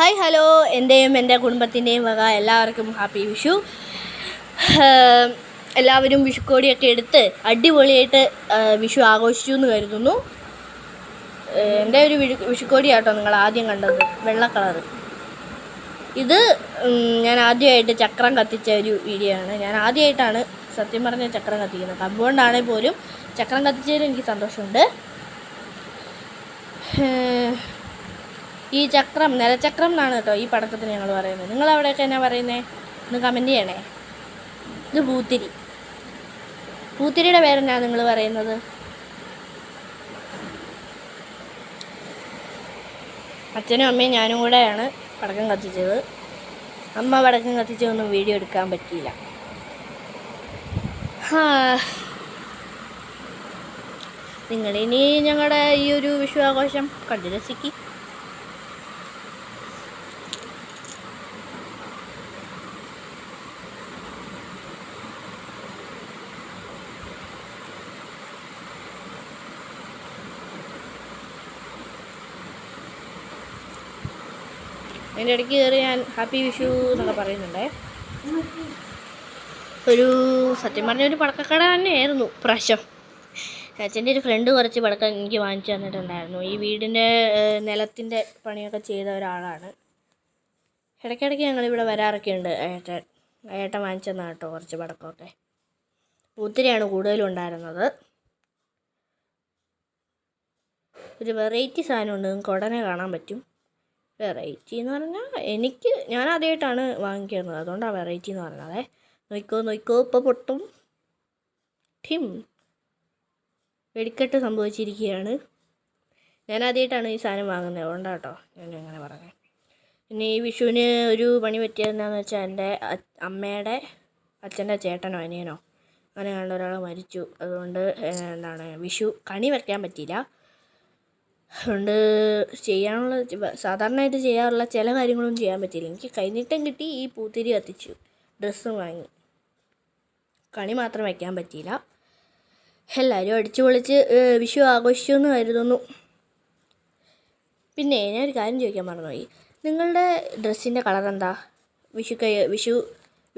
Hi hello, എൻ്റെയും എൻ്റെ കുടുംബത്തിൻ്റെയും വക എല്ലാവർക്കും ഹാപ്പി വിഷു. എല്ലാവരും വിഷുക്കോടിയൊക്കെ എടുത്ത് അടിപൊളിയായിട്ട് വിഷു ആഘോഷിച്ചു എന്ന് കരുതുന്നു. എൻ്റെ ഒരു വിഷുക്കോടിയാട്ടോ നിങ്ങൾ ആദ്യം കണ്ടത്, വെള്ള കളറ്. ഇത് ഞാൻ ആദ്യമായിട്ട് ചക്രം കത്തിച്ച ഒരു വീഡിയോ ആണ്. ഞാൻ ആദ്യമായിട്ടാണ് സത്യം പറഞ്ഞ ചക്രം കത്തിക്കുന്നത്. കമ്പൗണ്ടാണെങ്കിൽ പോലും ചക്രം കത്തിച്ചതിൽ എനിക്ക് സന്തോഷമുണ്ട്. ഈ ചക്രം നിലച്ചക്രം എന്നാണ് കേട്ടോ ഈ പടക്കത്തിന് ഞങ്ങൾ പറയുന്നത്. നിങ്ങളവിടെയൊക്കെ എന്നാ പറയുന്നത് ഒന്ന് കമൻറ്റ് ചെയ്യണേ. ഇത് പൂത്തിരി. പൂത്തിരിയുടെ പേരെന്നാ നിങ്ങൾ പറയുന്നത്? അച്ഛനും അമ്മയും ഞാനും കൂടെയാണ് പടക്കം കത്തിച്ചത്. അമ്മ പടക്കം കത്തിച്ചതൊന്നും വീഡിയോ എടുക്കാൻ പറ്റിയില്ല. നിങ്ങളിനി ഞങ്ങളുടെ ഈ ഒരു വിഷു ആഘോഷം കണ്ടു രസിക്കും. അതിൻ്റെ ഇടയ്ക്ക് കയറി ഞാൻ ഹാപ്പി വിഷു എന്നൊക്കെ പറയുന്നുണ്ടേ. ഒരു സത്യം പറഞ്ഞൊരു പടക്കക്കട തന്നെയായിരുന്നു പ്രാവശ്യം. അച്ഛൻ്റെ ഒരു ഫ്രണ്ട് കുറച്ച് പടക്കം എനിക്ക് വാങ്ങിച്ചു തന്നിട്ടുണ്ടായിരുന്നു. ഈ വീടിൻ്റെ നിലത്തിൻ്റെ പണിയൊക്കെ ചെയ്ത ഒരാളാണ്. ഇടയ്ക്കിടയ്ക്ക് ഞങ്ങളിവിടെ വരാറൊക്കെ ഉണ്ട്. ഏട്ടൻ വാങ്ങിച്ചു തന്നാണ് കേട്ടോ കുറച്ച് പടക്കമൊക്കെ. പൂത്തിരിയാണ് കൂടുതലും ഉണ്ടായിരുന്നത്. ഒരു വെറൈറ്റി സാധനമുണ്ട്, നിങ്ങൾക്ക് ഉടനെ കാണാൻ പറ്റും. വെറൈറ്റി എന്ന് പറഞ്ഞാൽ ഞാൻ ആദ്യമായിട്ടാണ് വാങ്ങിക്കുന്നത്, അതുകൊണ്ടാണ് വെറൈറ്റി എന്ന് പറഞ്ഞത്. നോക്കോ ഇപ്പോൾ പൊട്ടും. ഠിം വെടിക്കെട്ട് സംഭവിച്ചിരിക്കുകയാണ്. ഞാൻ ആദ്യമായിട്ടാണ് ഈ സാധനം വാങ്ങുന്നത്, അതുകൊണ്ടാണ് കേട്ടോ ഞാൻ അങ്ങനെ പറഞ്ഞത്. പിന്നെ ഈ വിഷുവിന് ഒരു പണി പറ്റിയതെന്താണെന്ന് വെച്ചാൽ എൻ്റെ അമ്മയുടെ അച്ഛൻ്റെ ചേട്ടനോ അനിയനോ അങ്ങനെ കണ്ട ഒരാൾ മരിച്ചു. അതുകൊണ്ട് വിഷു കണി വയ്ക്കാൻ പറ്റിയില്ല. അതുകൊണ്ട് സാധാരണയായിട്ട് ചെയ്യാറുള്ള ചില കാര്യങ്ങളൊന്നും ചെയ്യാൻ പറ്റിയില്ല. എനിക്ക് കൈനീട്ടം കിട്ടി, ഈ പൂത്തിരി കത്തിച്ചു, ഡ്രസ്സും വാങ്ങി, കണി മാത്രം വയ്ക്കാൻ പറ്റിയില്ല. എല്ലാവരും അടിച്ചു പൊളിച്ച് വിഷു ആഘോഷിച്ചു എന്ന് കരുതുന്നു. പിന്നെ ഞാനൊരു കാര്യം ചോദിക്കാൻ മറന്നുപോയി. നിങ്ങളുടെ ഡ്രസ്സിൻ്റെ കളർ എന്താ?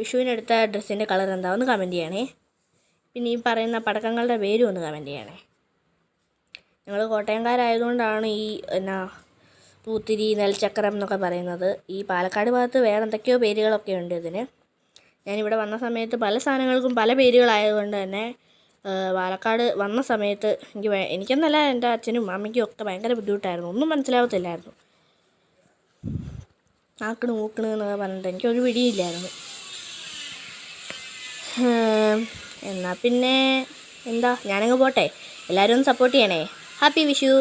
വിഷുവിനെടുത്ത ഡ്രസ്സിൻ്റെ കളർ എന്താ? ഒന്ന് കമൻറ്റ് ചെയ്യണേ. പിന്നെ ഈ പറയുന്ന പടക്കങ്ങളുടെ പേരും ഒന്ന് കമൻറ്റ് ചെയ്യണേ. ഞങ്ങൾ കോട്ടയംകാരായതുകൊണ്ടാണ് ഈ പൂത്തിരി നെൽച്ചക്രം എന്നൊക്കെ പറയുന്നത്. ഈ പാലക്കാട് ഭാഗത്ത് വേറെ എന്തൊക്കെയോ പേരുകളൊക്കെ ഉണ്ട് ഇതിന്. ഞാനിവിടെ വന്ന സമയത്ത് പല സാധനങ്ങൾക്കും പല പേരുകളായതുകൊണ്ട് തന്നെ പാലക്കാട് വന്ന സമയത്ത് എനിക്കെന്നല്ല എൻ്റെ അച്ഛനും അമ്മയ്ക്കും ഒക്കെ ഭയങ്കര ബുദ്ധിമുട്ടായിരുന്നു. ഒന്നും മനസ്സിലാവത്തില്ലായിരുന്നു. ആക്കണ് മൂക്കണ് എന്നൊക്കെ പറഞ്ഞിട്ട് എനിക്കൊരു പിടിയില്ലായിരുന്നു. എന്നാൽ പിന്നെ ഞാനങ്ങ് പോട്ടെ. എല്ലാവരും ഒന്ന് സപ്പോർട്ട് ചെയ്യണേ. ഹാപ്പി വിഷു.